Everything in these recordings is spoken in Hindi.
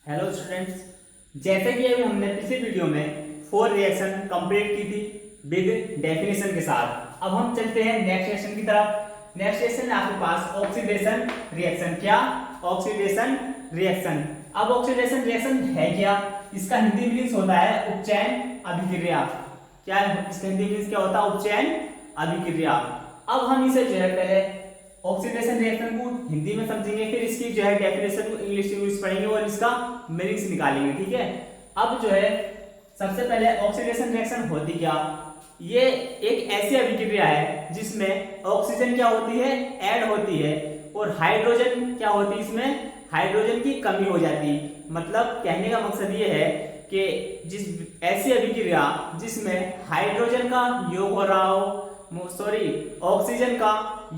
हेलो स्टूडेंट्स, जैसे कि अभी हमने पिछली वीडियो में 4 रिएक्शन कंप्लीट की थी विद डेफिनेशन के साथ। अब हम चलते हैं नेक्स्ट रिएक्शन की तरफ। नेक्स्ट रिएक्शन है आपके पास ऑक्सीडेशन रिएक्शन। क्या? Oxidation reaction. अब ऑक्सीडेशन रिएक्शन है क्या? इसका हिंदी मीनिंग होता है उपचयन अभिक्रिया। क्या है इसका हिंदी मीनिंग? क्या होता है? उपचयन अभिक्रिया। अब हम इसे जो है पहले ऑक्सीडेशन रिएक्शन को हिंदी में समझेंगे, फिर इसकी जो है डेफिनेशन को इंग्लिश पढ़ेंगे और इसका मीनिंग्स निकालेंगे। ठीक है। अब जो है सबसे पहले ऑक्सीडेशन रिएक्शन होती क्या? ये एक ऐसी अभिक्रिया है जिसमें ऑक्सीजन क्या होती है? ऐड होती है, और हाइड्रोजन क्या होती है? इसमें हाइड्रोजन की कमी हो जाती है। मतलब कहने का मकसद ये है कि जिस ऐसी अभिक्रिया जिसमें हाइड्रोजन का योग हो रहा हो, ऑक्सीजन का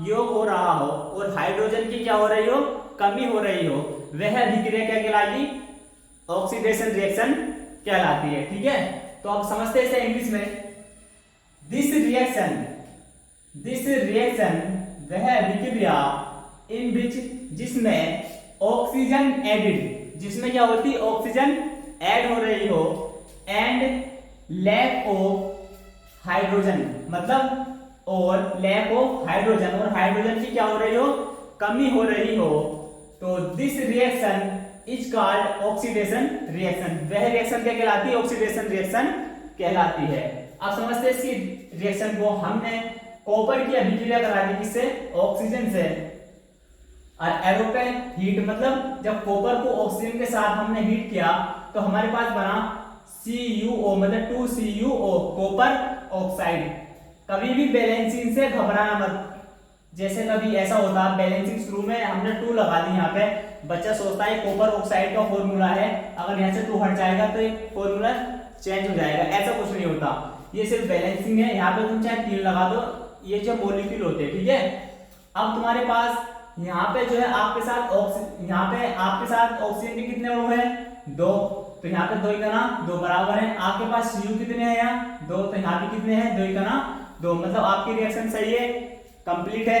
योग हो रहा हो और हाइड्रोजन की क्या हो रही हो? कमी हो रही हो, वह अभिक्रिया क्या कहलाएगी? ऑक्सीडेशन रिएक्शन कहलाती है। ठीक है। तो अब समझते हैं इसे इंग्लिश में। दिस रिएक्शन वह अभिक्रिया इन विच जिसमें ऑक्सीजन एडिड, जिसमें क्या होती है? ऑक्सीजन ऐड हो रही हो, एंड लैक ऑफ हाइड्रोजन, मतलब और लैक ऑफ हाइड्रोजन, और हाइड्रोजन की क्या हो रही हो? कमी हो रही हो। तो this reaction is called oxidation reaction. वह रिएक्शन क्या कहलाती है? ऑक्सीडेशन रिएक्शन कहलाती है। अब समझते हैं इसकी रिएक्शन को। हमने कॉपर की अभिक्रिया करा दी, किससे? ऑक्सीजन से। और एरो पे हीट, मतलब जब कॉपर को ऑक्सीजन के साथ हमने हीट किया तो हमारे पास बना CuO, मतलब 2CuO, कॉपर ऑक्साइड। कभी भी बैलेंसिंग से घबराना मत। जैसे कभी ऐसा होता है बैलेंसिंग शुरू में हमने 2 लगा दी, यहाँ पे बच्चा सोचता है कॉपर ऑक्साइड का फॉर्मूला है, अगर यहाँ से 2 हट जाएगा तो एक फॉर्मूला चेंज हो जाएगा। ऐसा कुछ नहीं होता, ये सिर्फ बैलेंसिंग है। यहाँ पे तुम चाहे 3 लगा दो, ये जो मॉलिक्यूल होते हैं। ठीक है। अब तुम्हारे पास यहाँ पे जो है आपके साथ ऑक्सीजन के कितने अणु है? 2। तो यहाँ पे 2 बराबर है। आपके पास Cu कितने हैं? यहाँ 2। तो यहाँ पे कितने हैं? 2 मतलब आपकी रिएक्शन सही है, कंप्लीट है,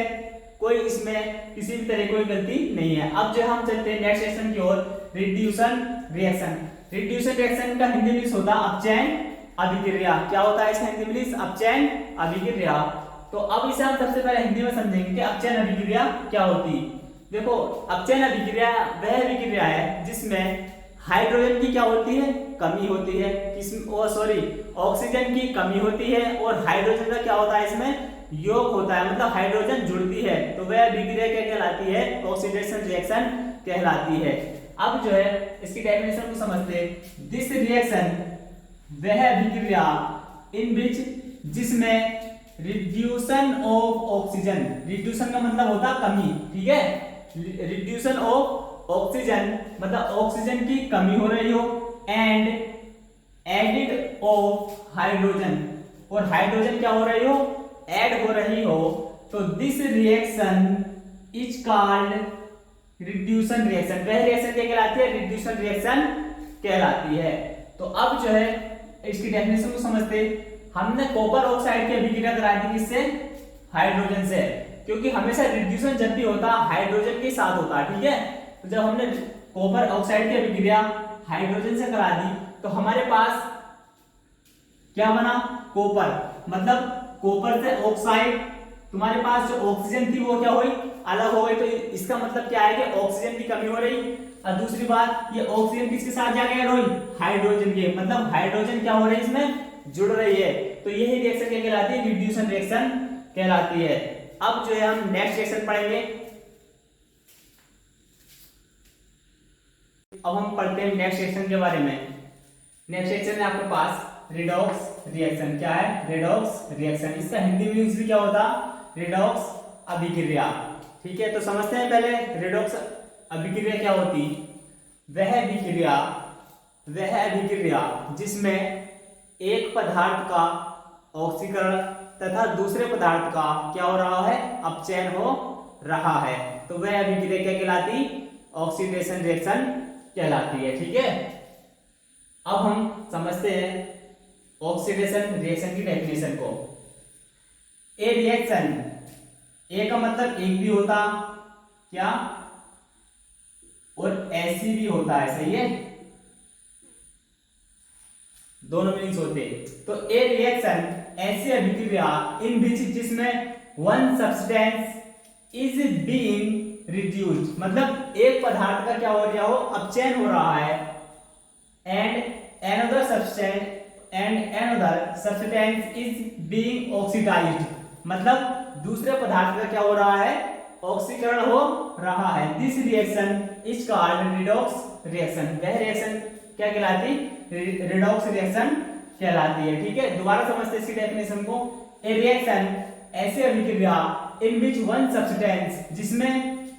कोई इसमें किसी भी तरह कोई गलती नहीं है। अब जो हम चलते हैं नेक्स्ट रिएक्शन की ओर, रिड्यूसन रिएक्शन। रिड्यूसन रिएक्शन का हिंदी मीनिंग होता है अपचयन अभिक्रिया। क्या होता है इसका हिंदी मीनिंग? अपचयन अभिक्रिया। तो अब इसे हम सबसे पहले हिंदी में समझेंगे कि अपचयन अभिक्रिया क्या होती है। देखो, अपचयन अभिक्रिया वह अभिक्रिया है जिसमें हाइड्रोजन की क्या होती है? कमी होती है। ऑक्सीजन की कमी होती है, और हाइड्रोजन का क्या होता है? इसमें योग होता है, मतलब हाइड्रोजन जुड़ती है। तो वह अभिक्रिया क्या कहलाती है? ऑक्सीडेशन रिएक्शन कहलाती है। अब जो है इसकी डेफिनेशन को समझते हैं। दिस रिएक्शन वह अभिक्रिया इन विच जिसमें रिड्यूसन ऑफ ऑक्सीजन, रिड्यूसन का मतलब होता है कमी। ठीक है। रिड्यूसन ऑफ ऑक्सीजन मतलब ऑक्सीजन की कमी हो रही हो, एंड एडिड ऑफ हाइड्रोजन, और हाइड्रोजन क्या हो रही हो? ऐड हो रही हो। तो this reaction is called reduction reaction. वह रिएक्शन क्या कहलाती है? रिड्यूसन रिएक्शन कहलाती है। तो अब जो है इसकी डेफिनेशन को समझते। हमने कॉपर ऑक्साइड की अभिक्रिया कराई थी, किससे? हाइड्रोजन से, क्योंकि हमेशा रिड्यूसन जब भी होता है हाइड्रोजन के साथ होता है। ठीक है। तो जब हमने कॉपर ऑक्साइड की अभिक्रिया हाइड्रोजन से करा दी तो हमारे पास क्या बना? कॉपर, मतलब कॉपर से ऑक्साइड, तुम्हारे पास जो ऑक्सीजन थी वो क्या हुई? अलग हो गई। तो इसका मतलब क्या है कि ऑक्सीजन की कमी हो रही। और दूसरी बात, ये ऑक्सीजन किसके साथ जाके ऐड हुई? हाइड्रोजन के, मतलब हाइड्रोजन क्या हो रही है? इसमें जुड़ रही है। तो यही रिएक्शन क्या कहलाती है? रिड्यूसन रिएक्शन कहलाती है। अब जो है हम नेक्स्ट रिएक्शन पढ़ेंगे। अब हम पढ़ते हैं नेक्स्ट रिएक्शन के बारे में। नेक्स्ट रिएक्शन है आपके पास रिडॉक्स रिएक्शन। क्या है? Redox reaction. इसका हिंदी मीनिंग भी क्या होता? रिडॉक्स अभिक्रिया। ठीक है। तो समझते हैं पहले रिडॉक्स अभिक्रिया क्या होती। वह अभिक्रिया जिसमें एक पदार्थ का ऑक्सीकरण तथा दूसरे पदार्थ का क्या हो रहा है? अपचयन हो रहा है। तो वह अभिक्रिया क्या कहलाती? ऑक्सीडेशन रिएक्शन कहलाती है। ठीक है। अब हम समझते हैं ऑक्सीडेशन रिएक्शन की डेफिनेशन को। ए रिएक्शन, ए का मतलब एक भी होता क्या, और ऐसी भी होता है। सही है। दोनों मीनिंग्स होते हैं। तो ए रिएक्शन ऐसी अभिक्रिया इन विच जिसमें one substance is being reduced, मतलब एक पदार्थ का क्या हो रहा हो, अपचयन हो रहा है, and another substance is being oxidized, मतलब दूसरे पदार्थ का क्या हो रहा है, ऑक्सीकरण हो रहा है। This reaction is called redox reaction, वह रिएक्शन क्या कहलाती, रिडॉक्स रिएक्शन कहलाती है। ठीक है, दोबारा समझते इसकी डेफिनेशन को। ए रिएक्शन ऐसे अभिक्रिया इन विच वन सब्सटेंस, जिसमें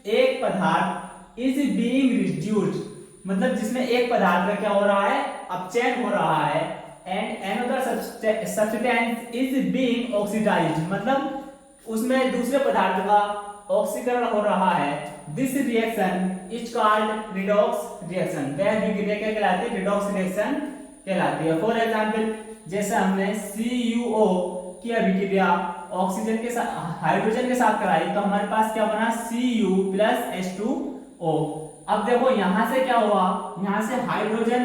एक पदार्थ इज बीइंग रिड्यूस्ड, मतलब जिसमें एक पदार्थ का क्या हो रहा है, अपचयन हो रहा है, and another substance is being oxidised, मतलब उसमें दूसरे पदार्थ का ऑक्सीकरण हो रहा है। This reaction is called redox reaction, वह अभिक्रिया क्या कहलाती है, रिडॉक्स रिएक्शन कहलाती है। फॉर एग्जांपल जैसे हमने CuO की अभिक्रिया ऑक्सीजन के साथ हाइड्रोजन के साथ कराई, तो हमारे पास क्या बना, Cu प्लस H2O। अब देखो यहां से क्या हुआ, यहां से हाइड्रोजन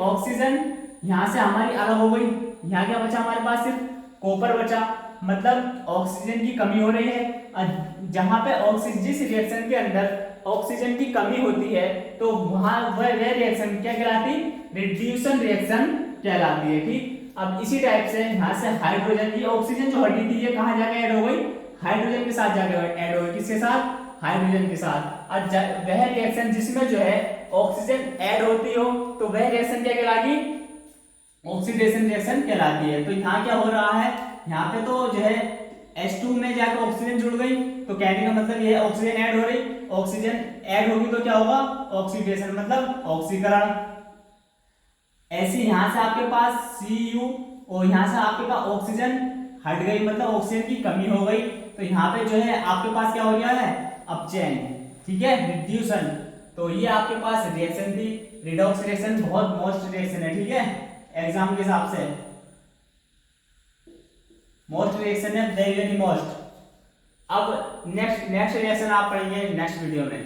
ऑक्सीजन यहां से हमारी अलग हो गई, यहां क्या बचा हमारे पास, सिर्फ कॉपर बचा, मतलब ऑक्सीजन की कमी हो रही है। जहां पे ऑक्सीजन, जिस रिएक्शन के अंदर ऑक्सीजन की कमी होती है, तो वहां वह रिएक्शन क्या कहलाती, रिड्यूसन रिएक्शन कहलाती है। ठीक, अब इसी टाइप से यहां से हाइड्रोजन की ऑक्सीजन जो हटी थी, ये कहां जाके ऐड हो गई, हाइड्रोजन के साथ जाके ऐड हो गई, किसके साथ, हाइड्रोजन के साथ। और वह रिएक्शन जिसमें जो है ऑक्सीजन ऐड होती हो, तो वह रिएक्शन क्या कहलाती, ऑक्सीडेशन रिएक्शन कहलाती है। तो यहाँ क्या हो रहा है, यहाँ पे तो जो है H2 में जाकर ऑक्सीजन जुड़ गई, तो कहने का मतलब ये ऑक्सीजन ऐड हो रही, ऑक्सीजन ऐड होगी तो क्या होगा, ऑक्सीडेशन मतलब ऑक्सीकरण। ऐसे यहाँ से आपके पास Cu और यहाँ से आपके पास ऑक्सीजन हट गई, मतलब ऑक्सीजन की कमी हो गई, तो यहाँ पे जो है आपके पास क्या हो गया है, अपचयन। ठीक है, रिड्यूसन। तो ये आपके पास रिएक्शन थी, रिडॉक्स रिएक्शन बहुत मोस्ट रिएक्शन है। ठीक है, एग्जाम के हिसाब से मोस्ट रिएक्शन है, वेरी वेरी मोस्ट। अब नेक्स्ट रिएक्शन आप पढ़ेंगे नेक्स्ट वीडियो में।